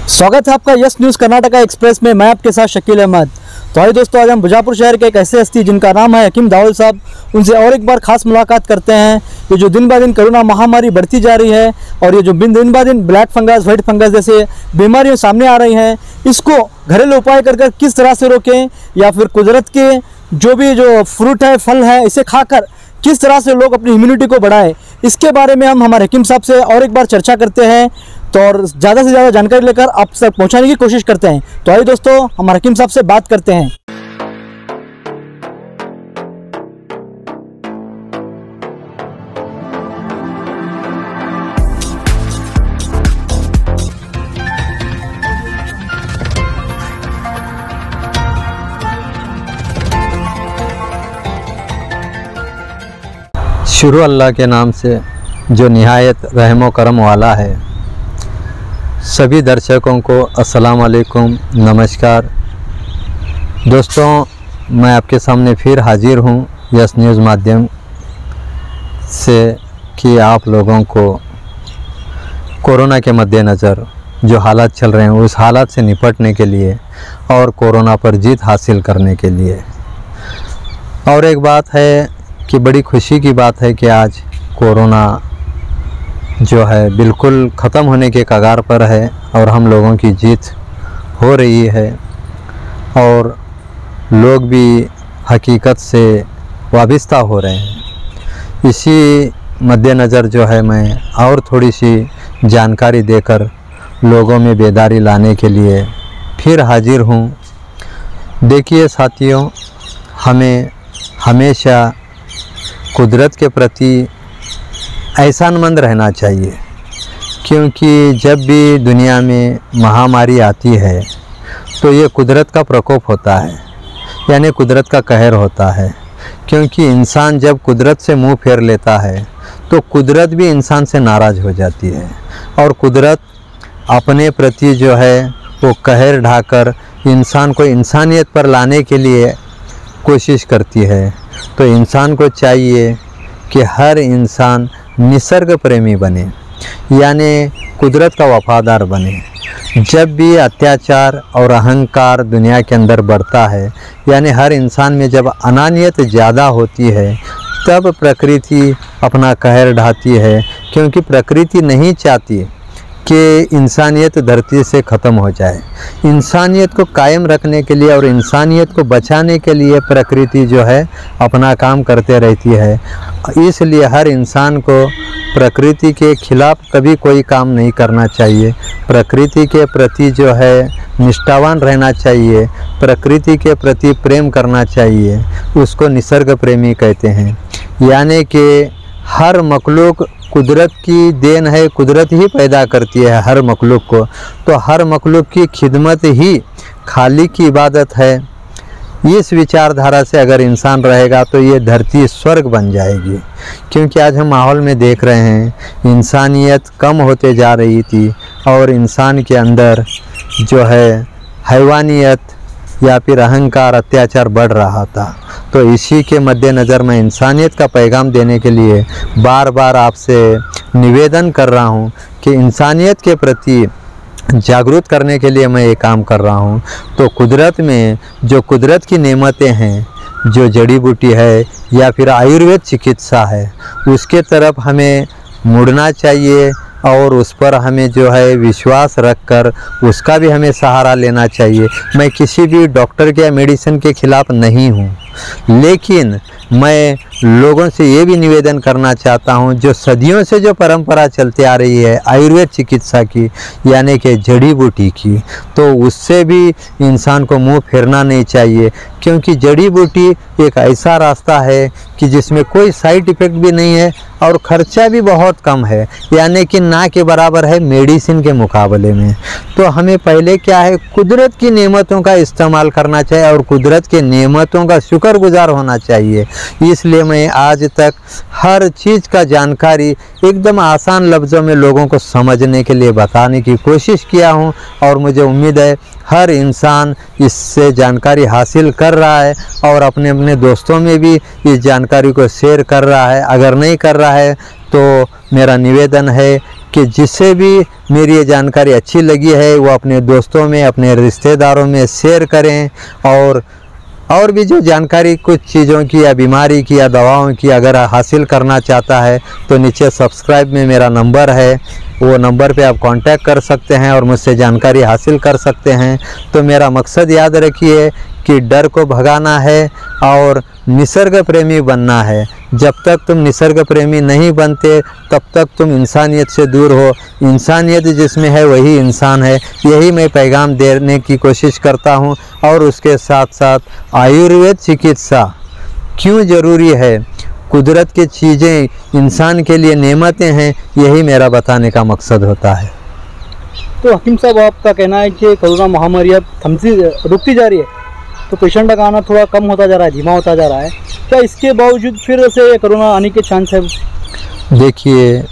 स्वागत है आपका यस न्यूज़ कर्नाटका एक्सप्रेस में। मैं आपके साथ शकील अहमद। तो आइए दोस्तों, आज हम बीजापुर शहर के एक ऐसे हस्ती जिनका नाम है हकीम दाऊल साहब, उनसे और एक बार खास मुलाकात करते हैं। ये जो दिन ब दिन कोरोना महामारी बढ़ती जा रही है और ये जो दिन ब दिन ब्लैक फंगस, वाइट फंगस जैसे बीमारियाँ सामने आ रही हैं, इसको घरेलू उपाय कर किस तरह से रोकें, या फिर कुदरत के जो फ्रूट है, फल है, इसे खाकर किस तरह से लोग अपनी इम्यूनिटी को बढ़ाएं, इसके बारे में हम हमारे हकीम साहब से और एक बार चर्चा करते हैं। तो और ज़्यादा से ज़्यादा जानकारी लेकर आप तक पहुंचाने की कोशिश करते हैं। तो आइए दोस्तों, हमारे हकीम साहब से बात करते हैं। शुरू अल्लाह के नाम से जो निहायत रहमो करम वाला है। सभी दर्शकों को अस्सलाम वालेकुम, नमस्कार। दोस्तों, मैं आपके सामने फिर हाजिर हूँ यस न्यूज़ माध्यम से कि आप लोगों को कोरोना के मद्देनज़र जो हालात चल रहे हैं उस हालात से निपटने के लिए और कोरोना पर जीत हासिल करने के लिए। और एक बात है कि बड़ी खुशी की बात है कि आज कोरोना जो है बिल्कुल ख़त्म होने के कगार पर है और हम लोगों की जीत हो रही है और लोग भी हकीकत से वाबिस्ता हो रहे हैं। इसी मद्देनज़र जो है मैं और थोड़ी सी जानकारी देकर लोगों में बेदारी लाने के लिए फिर हाजिर हूँ। देखिए साथियों, हमें हमेशा कुदरत के प्रति एहसानमंद रहना चाहिए, क्योंकि जब भी दुनिया में महामारी आती है तो ये कुदरत का प्रकोप होता है, यानी कुदरत का कहर होता है। क्योंकि इंसान जब कुदरत से मुंह फेर लेता है तो कुदरत भी इंसान से नाराज़ हो जाती है और कुदरत अपने प्रति जो है वो कहर ढाकर इंसान को इंसानियत पर लाने के लिए कोशिश करती है। तो इंसान को चाहिए कि हर इंसान निसर्ग प्रेमी बने, यानी कुदरत का वफ़ादार बने। जब भी अत्याचार और अहंकार दुनिया के अंदर बढ़ता है, यानी हर इंसान में जब अनानियत ज़्यादा होती है, तब प्रकृति अपना कहर ढाती है। क्योंकि प्रकृति नहीं चाहती कि इंसानियत धरती से ख़त्म हो जाए। इंसानियत को कायम रखने के लिए और इंसानियत को बचाने के लिए प्रकृति जो है अपना काम करते रहती है। इसलिए हर इंसान को प्रकृति के खिलाफ कभी कोई काम नहीं करना चाहिए। प्रकृति के प्रति जो है निष्ठावान रहना चाहिए, प्रकृति के प्रति प्रेम करना चाहिए। उसको निसर्ग प्रेमी कहते हैं। यानी कि हर मखलूक कुदरत की देन है, कुदरत ही पैदा करती है हर मखलूक को। तो हर मखलूक की खिदमत ही खालिक की इबादत है। इस विचारधारा से अगर इंसान रहेगा तो ये धरती स्वर्ग बन जाएगी। क्योंकि आज हम माहौल में देख रहे हैं इंसानियत कम होते जा रही थी और इंसान के अंदर जो है हैवानियत या फिर अहंकार, अत्याचार बढ़ रहा था। तो इसी के मद्देनज़र मैं इंसानियत का पैगाम देने के लिए बार बार आपसे निवेदन कर रहा हूँ कि इंसानियत के प्रति जागरूक करने के लिए मैं ये काम कर रहा हूँ। तो कुदरत में जो कुदरत की नेमतें हैं, जो जड़ी बूटी है या फिर आयुर्वेद चिकित्सा है, उसके तरफ हमें मुड़ना चाहिए और उस पर हमें जो है विश्वास रखकर उसका भी हमें सहारा लेना चाहिए। मैं किसी भी डॉक्टर के या मेडिसिन के खिलाफ़ नहीं हूँ, लेकिन मैं लोगों से ये भी निवेदन करना चाहता हूँ, जो सदियों से जो परंपरा चलती आ रही है आयुर्वेद चिकित्सा की, यानी कि जड़ी बूटी की, तो उससे भी इंसान को मुंह फेरना नहीं चाहिए। क्योंकि जड़ी बूटी एक ऐसा रास्ता है कि जिसमें कोई साइड इफ़ेक्ट भी नहीं है और ख़र्चा भी बहुत कम है, यानी कि ना के बराबर है मेडिसिन के मुकाबले में। तो हमें पहले क्या है, कुदरत की नेमतों का इस्तेमाल करना चाहिए और कुदरत के नेमतों का शुक्रगुजार होना चाहिए। इसलिए मैं आज तक हर चीज़ का जानकारी एकदम आसान लफ्ज़ों में लोगों को समझने के लिए बताने की कोशिश किया हूँ और मुझे उम्मीद है हर इंसान इससे जानकारी हासिल कर रहा है और अपने अपने दोस्तों में भी इस जानकारी को शेयर कर रहा है। अगर नहीं कर रहा है तो मेरा निवेदन है कि जिससे भी मेरी ये जानकारी अच्छी लगी है वो अपने दोस्तों में, अपने रिश्तेदारों में शेयर करें। और भी जो जानकारी कुछ चीज़ों की या बीमारी की या दवाओं की अगर हासिल करना चाहता है तो नीचे सब्सक्राइब में मेरा नंबर है, वो नंबर पे आप कांटेक्ट कर सकते हैं और मुझसे जानकारी हासिल कर सकते हैं। तो मेरा मकसद याद रखिए कि डर को भगाना है और निसर्ग प्रेमी बनना है। जब तक तुम निसर्ग प्रेमी नहीं बनते तब तक तुम इंसानियत से दूर हो। इंसानियत जिसमें है वही इंसान है, यही मैं पैगाम देने की कोशिश करता हूँ। और उसके साथ साथ आयुर्वेद चिकित्सा क्यों ज़रूरी है, कुदरत की चीज़ें इंसान के लिए नेमतें हैं, यही मेरा बताने का मकसद होता है। तो हकीम साहब, आपका कहना है कि कोरोना महामारी अब रुकती जा रही है, तो पेशेंट का आना थोड़ा कम होता जा रहा है, धीमा होता जा रहा है, क्या इसके बावजूद फिर से कोरोना आने के चांस है? देखिए,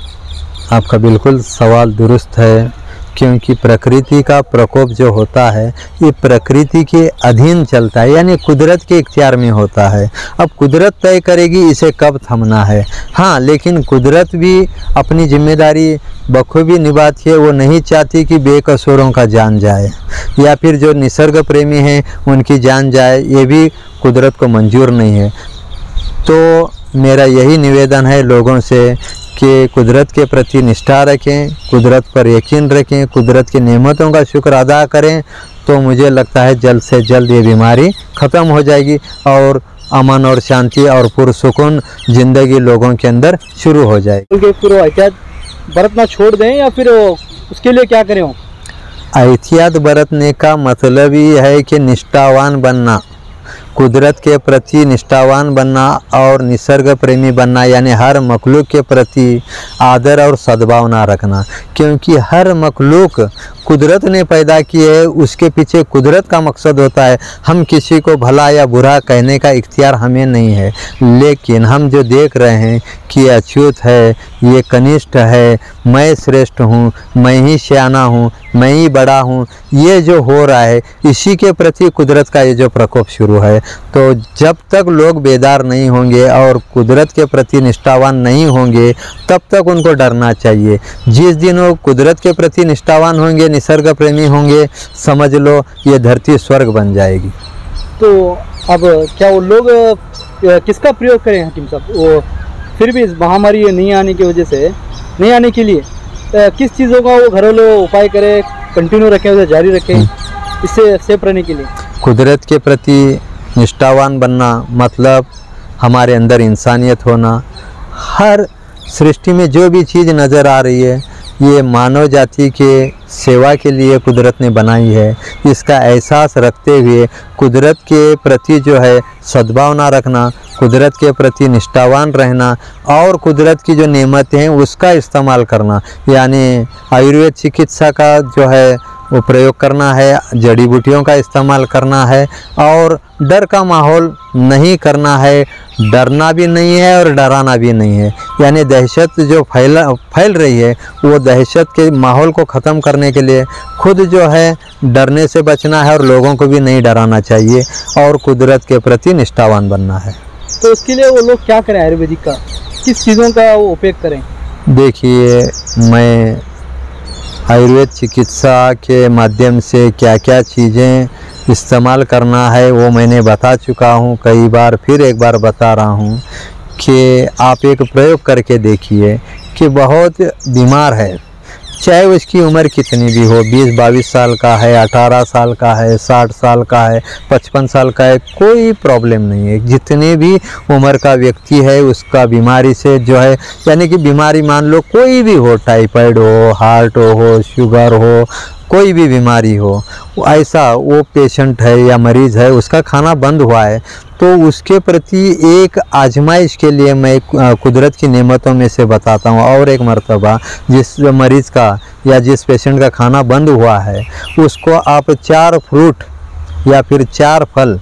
आपका बिल्कुल सवाल दुरुस्त है, क्योंकि प्रकृति का प्रकोप जो होता है ये प्रकृति के अधीन चलता है, यानी कुदरत के इख्तियार में होता है। अब कुदरत तय करेगी इसे कब थमना है। हाँ, लेकिन कुदरत भी अपनी जिम्मेदारी बखूबी निभाती है। वो नहीं चाहती कि बेकसूरों का जान जाए या फिर जो निसर्ग प्रेमी हैं उनकी जान जाए, ये भी कुदरत को मंजूर नहीं है। तो मेरा यही निवेदन है लोगों से कि कुदरत के प्रति निष्ठा रखें, कुदरत पर यकीन रखें, कुदरत की नेमतों का शुक्र अदा करें, तो मुझे लगता है जल्द से जल्द ये बीमारी ख़त्म हो जाएगी और अमन और शांति और पुरसुकून ज़िंदगी लोगों के अंदर शुरू हो जाएगी। फिर एहतियात बरतना छोड़ दें या फिर उसके लिए क्या करें? एहतियात बरतने का मतलब ही है कि निष्ठावान बनना, कुदरत के प्रति निष्ठावान बनना और निसर्ग प्रेमी बनना, यानी हर मखलूक के प्रति आदर और सद्भावना रखना। क्योंकि हर मखलूक कुदरत ने पैदा की है, उसके पीछे कुदरत का मकसद होता है। हम किसी को भला या बुरा कहने का इख्तियार हमें नहीं है, लेकिन हम जो देख रहे हैं कि ये अछूत है, ये कनिष्ठ है, मैं श्रेष्ठ हूँ, मैं ही सियाना हूँ, मैं ही बड़ा हूँ, ये जो हो रहा है इसी के प्रति कुदरत का ये जो प्रकोप शुरू है। तो जब तक लोग बेदार नहीं होंगे और कुदरत के प्रति निष्ठावान नहीं होंगे तब तक उनको डरना चाहिए। जिस दिन वो कुदरत के प्रति निष्ठावान होंगे, निसर्ग प्रेमी होंगे, समझ लो ये धरती स्वर्ग बन जाएगी। तो अब क्या वो लोग किसका प्रयोग करें हकीम साहब? वो फिर भी इस महामारी नहीं आने की वजह से, नहीं आने के लिए किस चीज़ों का वो घरेलू उपाय करें, कंटिन्यू रखें, उसे जारी रखें इससे सेफ रहने के लिए? कुदरत के प्रति निष्ठावान बनना मतलब हमारे अंदर इंसानियत होना। हर सृष्टि में जो भी चीज़ नज़र आ रही है ये मानव जाति के सेवा के लिए कुदरत ने बनाई है। इसका एहसास रखते हुए कुदरत के प्रति जो है सद्भावना रखना, कुदरत के प्रति निष्ठावान रहना और कुदरत की जो नेमतें हैं उसका इस्तेमाल करना, यानी आयुर्वेद चिकित्सा का जो है वो प्रयोग करना है, जड़ी बूटियों का इस्तेमाल करना है और डर का माहौल नहीं करना है। डरना भी नहीं है और डराना भी नहीं है, यानी दहशत जो फैल रही है वो दहशत के माहौल को ख़त्म करने के लिए खुद जो है डरने से बचना है और लोगों को भी नहीं डराना चाहिए और कुदरत के प्रति निष्ठावान बनना है। तो इसके लिए वो लोग क्या करें? आयुर्वेदिक का किस चीज़ों का वो उपयोग करें? देखिए, मैं आयुर्वेद चिकित्सा के माध्यम से क्या क्या चीज़ें इस्तेमाल करना है वो मैंने बता चुका हूँ कई बार, फिर एक बार बता रहा हूँ कि आप एक प्रयोग करके देखिए कि बहुत बीमार है, चाहे उसकी उम्र कितनी भी हो, 20-22 साल का है, 18 साल का है, 60 साल का है, 55 साल का है, कोई प्रॉब्लम नहीं है। जितने भी उम्र का व्यक्ति है उसका बीमारी से जो है, यानी कि बीमारी मान लो कोई भी हो, टाइफाइड हो, हार्ट हो, शुगर हो, कोई भी बीमारी हो, ऐसा वो पेशेंट है या मरीज़ है उसका खाना बंद हुआ है तो उसके प्रति एक आजमाइश के लिए मैं कुदरत की नेमतों में से बताता हूँ। और एक मर्तबा जिस मरीज़ का या जिस पेशेंट का खाना बंद हुआ है उसको आप 4 फ्रूट या फिर 4 फल,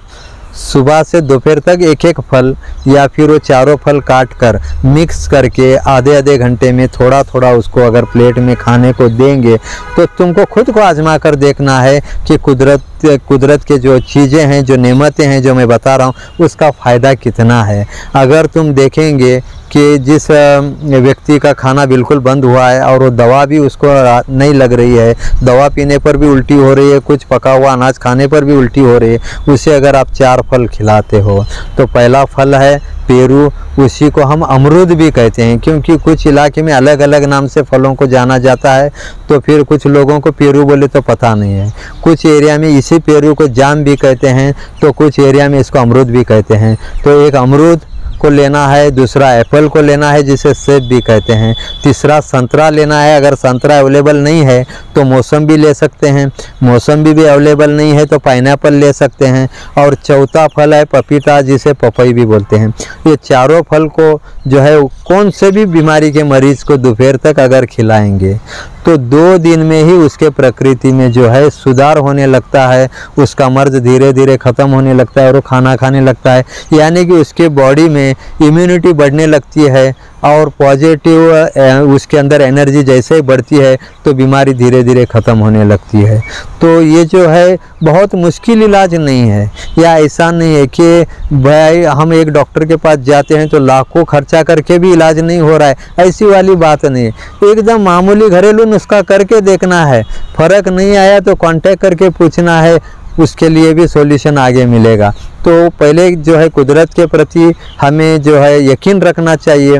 सुबह से दोपहर तक एक एक फल या फिर वो चारों फल काट कर मिक्स करके आधे आधे घंटे में थोड़ा थोड़ा उसको अगर प्लेट में खाने को देंगे तो तुमको खुद को आजमा कर देखना है कि कुदरत कुदरत के जो चीज़ें हैं, जो नेमतें हैं, जो मैं बता रहा हूँ, उसका फ़ायदा कितना है। अगर तुम देखेंगे कि जिस व्यक्ति का खाना बिल्कुल बंद हुआ है और वो दवा भी उसको नहीं लग रही है, दवा पीने पर भी उल्टी हो रही है, कुछ पका हुआ अनाज खाने पर भी उल्टी हो रही है, उसे अगर आप 4 फल खिलाते हो, तो पहला फल है पेरू, उसी को हम अमरूद भी कहते हैं, क्योंकि कुछ इलाके में अलग अलग नाम से फलों को जाना जाता है। तो फिर कुछ लोगों को पेरू बोले तो पता नहीं है, कुछ एरिया में इसी पेरू को जाम भी कहते हैं, तो कुछ एरिया में इसको अमरूद भी कहते हैं। तो एक अमरूद को लेना है, दूसरा एप्पल को लेना है जिसे सेब भी कहते हैं, तीसरा संतरा लेना है। अगर संतरा अवेलेबल नहीं है तो मौसम्बी ले सकते हैं, मौसम्बी भी अवेलेबल नहीं है तो पाइनएप्पल ले सकते हैं, और चौथा फल है पपीता, जिसे पपई भी बोलते हैं। ये चारों फल को जो है कौन से भी बीमारी के मरीज़ को दोपहर तक अगर खिलाएंगे तो 2 दिन में ही उसके प्रकृति में जो है सुधार होने लगता है, उसका मर्ज धीरे धीरे ख़त्म होने लगता है और वो खाना खाने लगता है, यानी कि उसके बॉडी में इम्यूनिटी बढ़ने लगती है और पॉजिटिव उसके अंदर एनर्जी जैसे ही बढ़ती है तो बीमारी धीरे धीरे ख़त्म होने लगती है। तो ये जो है बहुत मुश्किल इलाज नहीं है, या ऐसा नहीं है कि भाई हम एक डॉक्टर के पास जाते हैं तो लाखों खर्चा करके भी इलाज नहीं हो रहा है, ऐसी वाली बात नहीं है। एकदम मामूली घरेलू नुस्खा करके देखना है, फ़र्क नहीं आया तो कांटेक्ट करके पूछना है, उसके लिए भी सॉल्यूशन आगे मिलेगा। तो पहले जो है कुदरत के प्रति हमें जो है यकीन रखना चाहिए,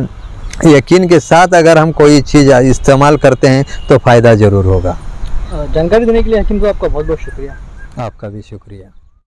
यकीन के साथ अगर हम कोई चीज़ इस्तेमाल करते हैं तो फ़ायदा ज़रूर होगा। जानकारी देने के लिए हकीम साहब आपका बहुत बहुत शुक्रिया। आपका भी शुक्रिया।